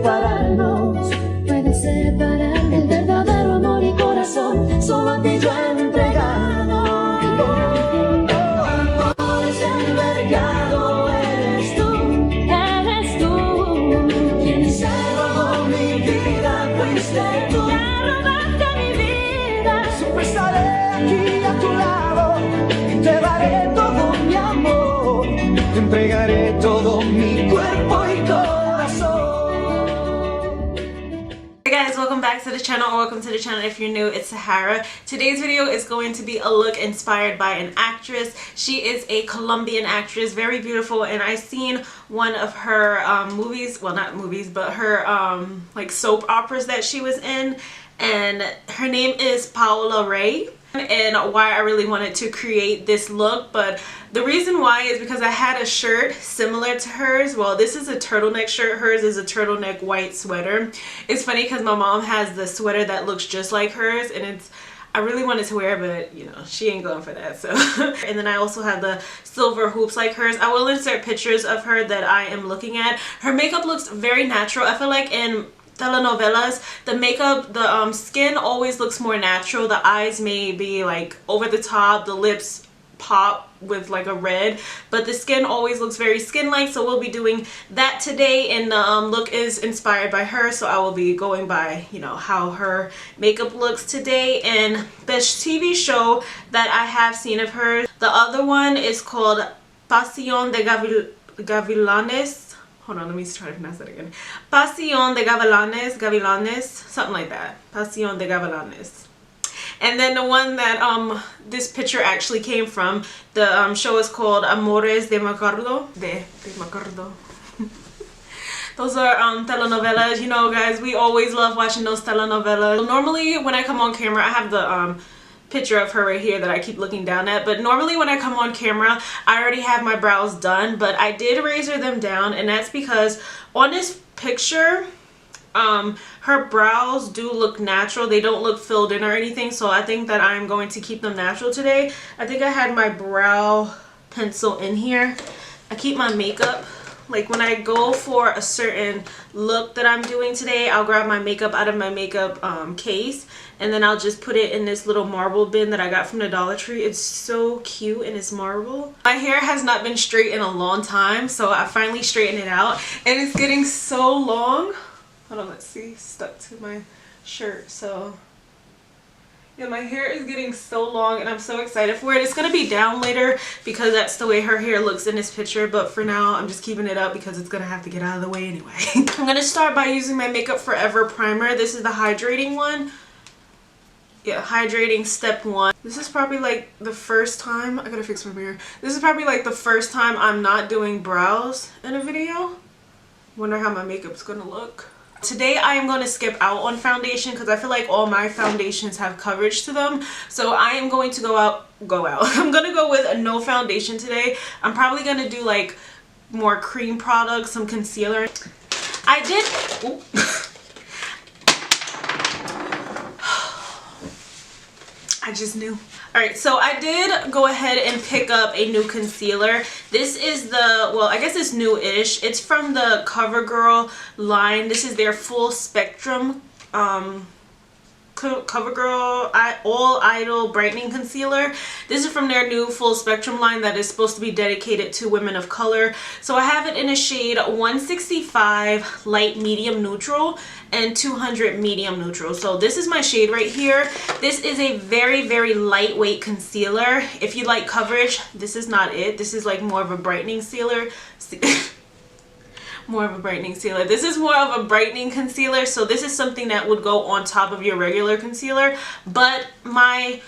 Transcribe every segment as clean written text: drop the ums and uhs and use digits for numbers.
separarnos, puede separar el verdadero amor y corazón, solo a ti yo he entregado. Amores del mercado, eres tú, quien se robó mi vida, fuiste tú. Ya robaste mi vida. Siempre estaré aquí a tu lado, y te daré todo mi amor, te entregaré todo mi cuerpo y corazón. Hey guys, welcome back to the channel, or welcome to the channel if you're new. It's Sahara. Today's video is going to be a look inspired by an actress. She is a Colombian actress, very beautiful, and I seen one of her movies, well not movies, but her like soap operas that she was in, and her name is Paola Rey. And why I really wanted to create this look, but the reason why is because I had a shirt similar to hers. Well, this is a turtleneck shirt. Hers is a turtleneck white sweater. It's funny because my mom has the sweater that looks just like hers, and I really wanted to wear, but you know, she ain't going for that. So and then I also have the silver hoops like hers. I will insert pictures of her that I am looking at. Her makeup looks very natural. I feel like in telenovelas, the makeup, the skin always looks more natural. The eyes may be like over the top, the lips pop with like a red, but the skin always looks very skin-like. So we'll be doing that today, and the look is inspired by her, so I will be going by, you know, how her makeup looks today. And the TV show that I have seen of hers, the other one is called Pasion de Gavilanes. Hold on, let me try to pronounce that again. Pasion de Gavilanes, something like that. Pasion de Gavilanes. And then the one that this picture actually came from, the show is called Amores de Mercado. De Mercado. Those are telenovelas. You know, guys, we always love watching those telenovelas. Normally, when I come on camera, I have the picture of her right here that I keep looking down at, but normally when I come on camera I already have my brows done, but I did razor them down, and that's because on this picture her brows do look natural. They don't look filled in or anything, so I think that I'm going to keep them natural today. I think I had my brow pencil in here. I keep my makeup, like when I go for a certain look that I'm doing today, I'll grab my makeup out of my makeup case, and then I'll just put it in this little marble bin that I got from the Dollar Tree. It's so cute and it's marble. My hair has not been straight in a long time, so I finally straightened it out, and it's getting so long. Hold on, let's see, stuck to my shirt. So yeah, my hair is getting so long and I'm so excited for it. It's going to be down later because that's the way her hair looks in this picture, but for now I'm just keeping it up because it's going to have to get out of the way anyway. I'm going to start by using my Makeup Forever primer. This is the hydrating one. Yeah, hydrating step 1. This is probably like the first time, I gotta fix my mirror. This is probably like the first time I'm not doing brows in a video. Wonder how my makeup's gonna look. Today I am going to skip out on foundation because I feel like all my foundations have coverage to them. So I am going to go out. I'm going to go with a no foundation today. I'm probably going to do like more cream products, some concealer. I just knew. Alright, so I did go ahead and pick up a new concealer. This is the, well, I guess it's new-ish. It's from the CoverGirl line. This is their full spectrum CoverGirl All Idol Brightening Concealer. This is from their new full spectrum line that is supposed to be dedicated to women of color. So I have it in a shade 165 light medium neutral and 200 medium neutral. So this is my shade right here. This is a very, very lightweight concealer. If you like coverage, this is not it. This is like more of a brightening sealer. More of a brightening sealer. This is more of a brightening concealer, so this is something that would go on top of your regular concealer. But my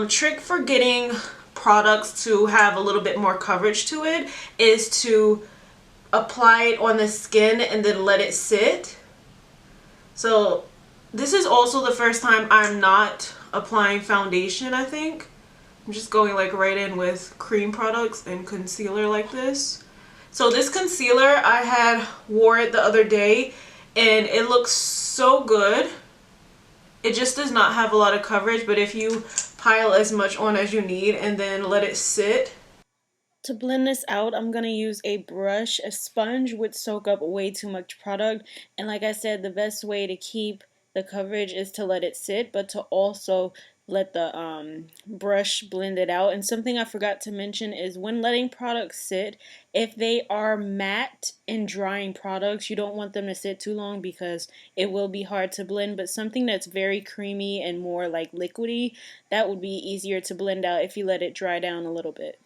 trick for getting products to have a little bit more coverage to it is to apply it on the skin and then let it sit. So this is also the first time I'm not applying foundation, I think. I'm just going like right in with cream products and concealer like this. So this concealer, I wore it the other day and it looks so good. It just does not have a lot of coverage, but if you pile as much on as you need and then let it sit, To blend this out, I'm going to use a brush. A sponge would soak up way too much product, and like I said, the best way to keep the coverage is to let it sit, but to also let the brush blend it out. And something I forgot to mention is when letting products sit, if they are matte and drying products, you don't want them to sit too long because it will be hard to blend. But something that's very creamy and more like liquidy, that would be easier to blend out if you let it dry down a little bit.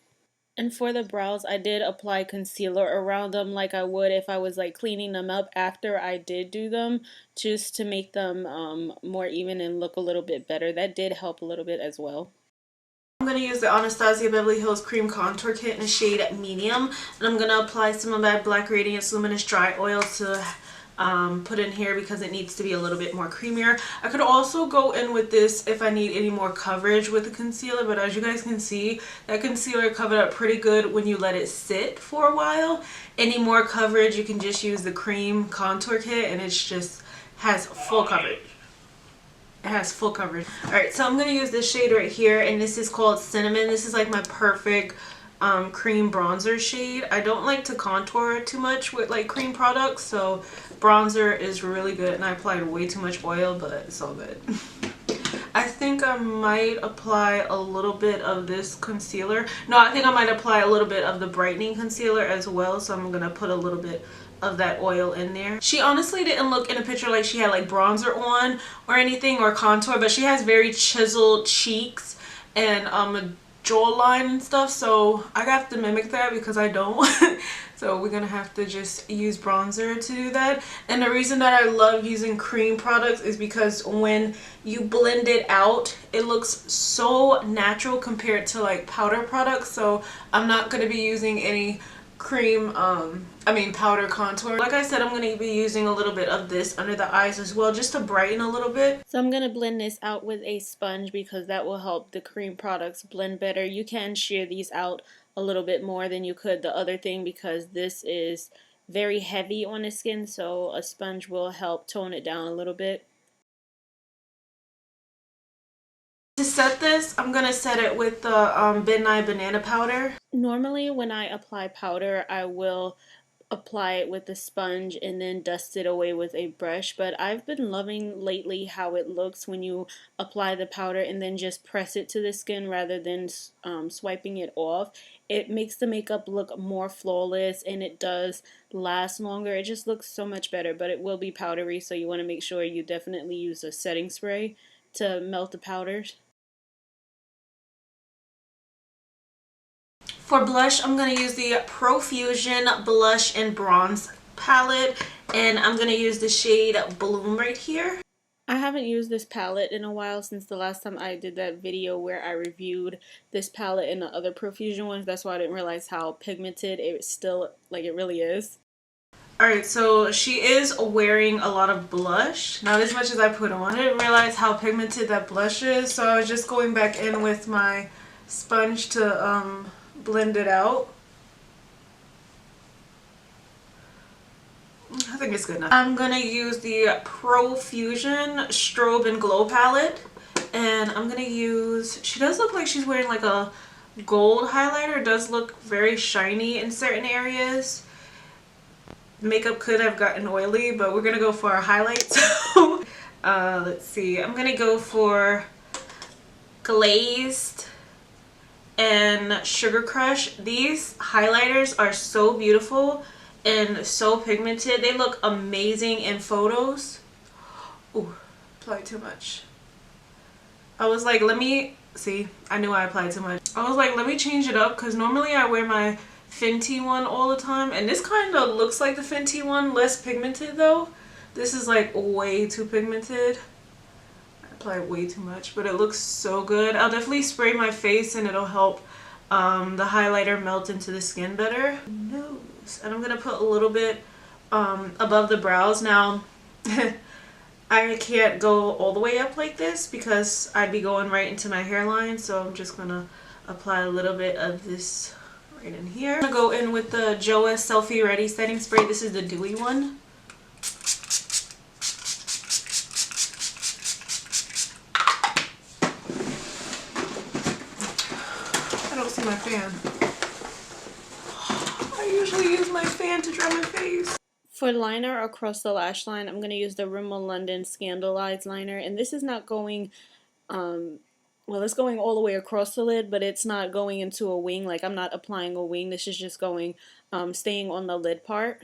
And for the brows, I did apply concealer around them like I would if I was like cleaning them up after I did do them, just to make them more even and look a little bit better. That did help a little bit as well. I'm going to use the Anastasia Beverly Hills Cream Contour Kit in the shade Medium, and I'm going to apply some of that Black Radiance Luminous Dry Oil to put in here because it needs to be a little bit more creamier. I could also go in with this if I need any more coverage with the concealer, but as you guys can see, that concealer covered up pretty good when you let it sit for a while. Any more coverage, you can just use the cream contour kit and it's just has full coverage. It has full coverage. Alright, so I'm going to use this shade right here, and this is called Cinnamon. This is like my perfect cream bronzer shade. I don't like to contour too much with like cream products, so bronzer is really good, and I applied way too much oil, but it's all good. I think I might apply a little bit of this concealer. No, I think I might apply a little bit of the Brightening Concealer as well, so I'm gonna put a little bit of that oil in there. She honestly didn't look in a picture like she had like bronzer on or anything or contour, but she has very chiseled cheeks and a jawline and stuff, so I have to mimic that because I don't. So we're gonna have to just use bronzer to do that. And the reason that I love using cream products is because when you blend it out, it looks so natural compared to like powder products. So I'm not gonna be using any cream powder contour. Like I said, I'm going to be using a little bit of this under the eyes as well, just to brighten a little bit. So I'm going to blend this out with a sponge because that will help the cream products blend better. You can shear these out a little bit more than you could the other thing because this is very heavy on the skin, so a sponge will help tone it down a little bit. To set this, I'm going to set it with the Midnight Banana Powder. Normally when I apply powder, I will apply it with a sponge and then dust it away with a brush, but I've been loving lately how it looks when you apply the powder and then just press it to the skin rather than swiping it off. It makes the makeup look more flawless and it does last longer. It just looks so much better, but it will be powdery, so you want to make sure you definitely use a setting spray to melt the powders. For blush, I'm going to use the Profusion Blush and Bronze palette, and I'm going to use the shade Bloom right here. I haven't used this palette in a while since the last time I did that video where I reviewed this palette and the other Profusion ones. That's why I didn't realize how pigmented it still, like it really is. Alright, so she is wearing a lot of blush, not as much as I put on. I didn't realize how pigmented that blush is, so I was just going back in with my sponge to blend it out. I think it's good enough. I'm gonna use the Profusion Strobe and Glow palette, and I'm gonna use, she does look like she's wearing like a gold highlighter. It does look very shiny in certain areas. Makeup could have gotten oily, but we're gonna go for our highlights. So let's see, I'm gonna go for Glazed and Sugar Crush. These highlighters are so beautiful and so pigmented. They look amazing in photos. Ooh, applied too much. I was like, let me see, I knew I applied too much. I was like, let me change it up because normally I wear my Fenty one all the time, and this kind of looks like the Fenty one, less pigmented though. This is like way too pigmented. Applied way too much, but it looks so good. I'll definitely spray my face and it'll help the highlighter melt into the skin better. Nose, and I'm gonna put a little bit above the brows. Now I can't go all the way up like this because I'd be going right into my hairline, so I'm just gonna apply a little bit of this right in here. I'm gonna go in with the Joa Selfie Ready setting spray. This is the dewy one. My fan. fan to dry my face. For liner across the lash line, I'm going to use the Rimmel London Scandalized liner. And this is not going, well, it's going all the way across the lid, but it's not going into a wing. Like, I'm not applying a wing. This is just going, staying on the lid part.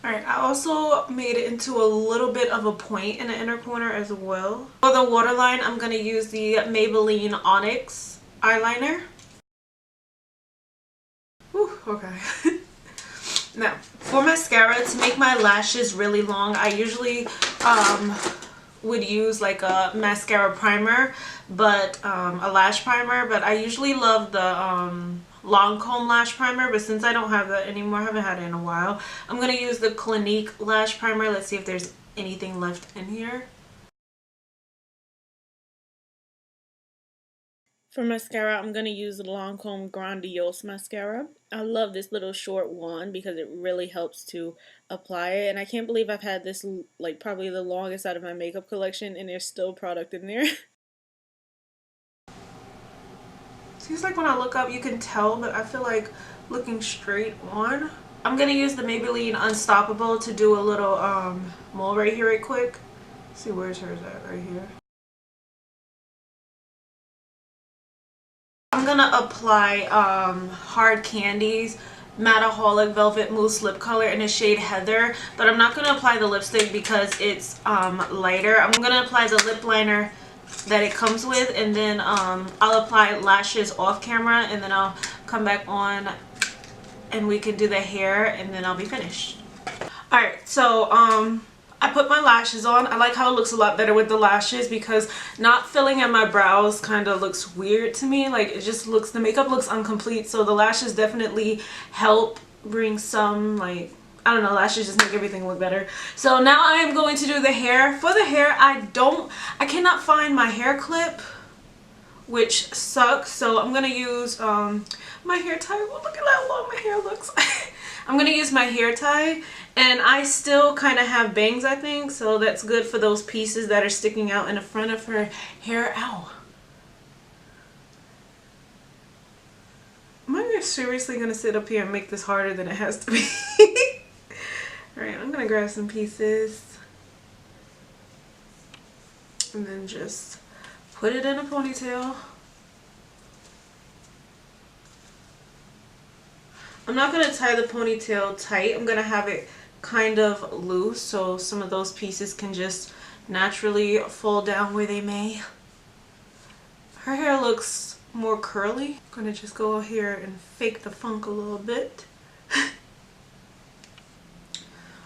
Alright, I also made it into a little bit of a point in the inner corner as well. For the waterline, I'm going to use the Maybelline Onyx eyeliner. Whew, okay. Now, for mascara, to make my lashes really long, I usually would use like a mascara primer, but a lash primer, but I usually love the Lancome lash primer, but since I don't have that anymore, I haven't had it in a while, I'm going to use the Clinique lash primer. Let's see if there's anything left in here. For mascara, I'm going to use the Lancome Grandiose mascara. I love this little short wand because it really helps to apply it. And I can't believe I've had this like probably the longest out of my makeup collection and there's still product in there. Seems like when I look up you can tell, but I feel like looking straight on. I'm going to use the Maybelline Unstoppable to do a little mole right here right quick. Let's see, where's hers at? Right here. I'm gonna apply Hard Candy's Mataholic Velvet Mousse Lip Color in the shade Heather, but I'm not gonna apply the lipstick because it's lighter. I'm gonna apply the lip liner that it comes with, and then I'll apply lashes off camera, and then I'll come back on and we can do the hair, and then I'll be finished. Alright, so I put my lashes on. I like how it looks a lot better with the lashes because not filling in my brows kind of looks weird to me. Like, it just looks, the makeup looks incomplete, so the lashes definitely help bring some, like, I don't know, lashes just make everything look better. So now I am going to do the hair. For the hair, I cannot find my hair clip, which sucks, so I'm gonna use my hair tie. Oh, look at how long my hair looks. I'm gonna use my hair tie, and I still kind of have bangs, I think, so that's good for those pieces that are sticking out in the front of her hair. Ow. Am I seriously gonna sit up here and make this harder than it has to be? Alright, I'm gonna grab some pieces and then just put it in a ponytail. I'm not going to tie the ponytail tight. I'm going to have it kind of loose so some of those pieces can just naturally fall down where they may. Her hair looks more curly. I'm going to just go here and fake the funk a little bit.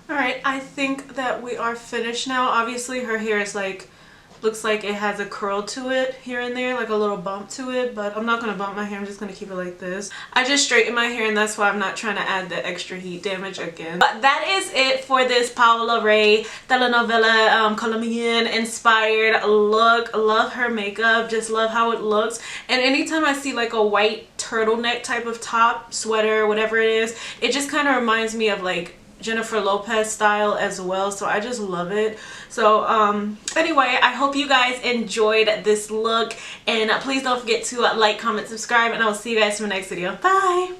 Alright, I think that we are finished now. Obviously her hair is like, looks like it has a curl to it here and there, like a little bump to it, but I'm not going to bump my hair. I'm just going to keep it like this. I just straightened my hair, and that's why I'm not trying to add the extra heat damage again. But that is it for this Paola Rey Telenovela Colombian inspired look. Love her makeup, just love how it looks. And anytime I see like a white turtleneck type of top, sweater, whatever it is, it just kind of reminds me of like Jennifer Lopez style as well, so I just love it. So anyway, I hope you guys enjoyed this look, and please don't forget to like, comment, subscribe, and I will see you guys in the next video. Bye.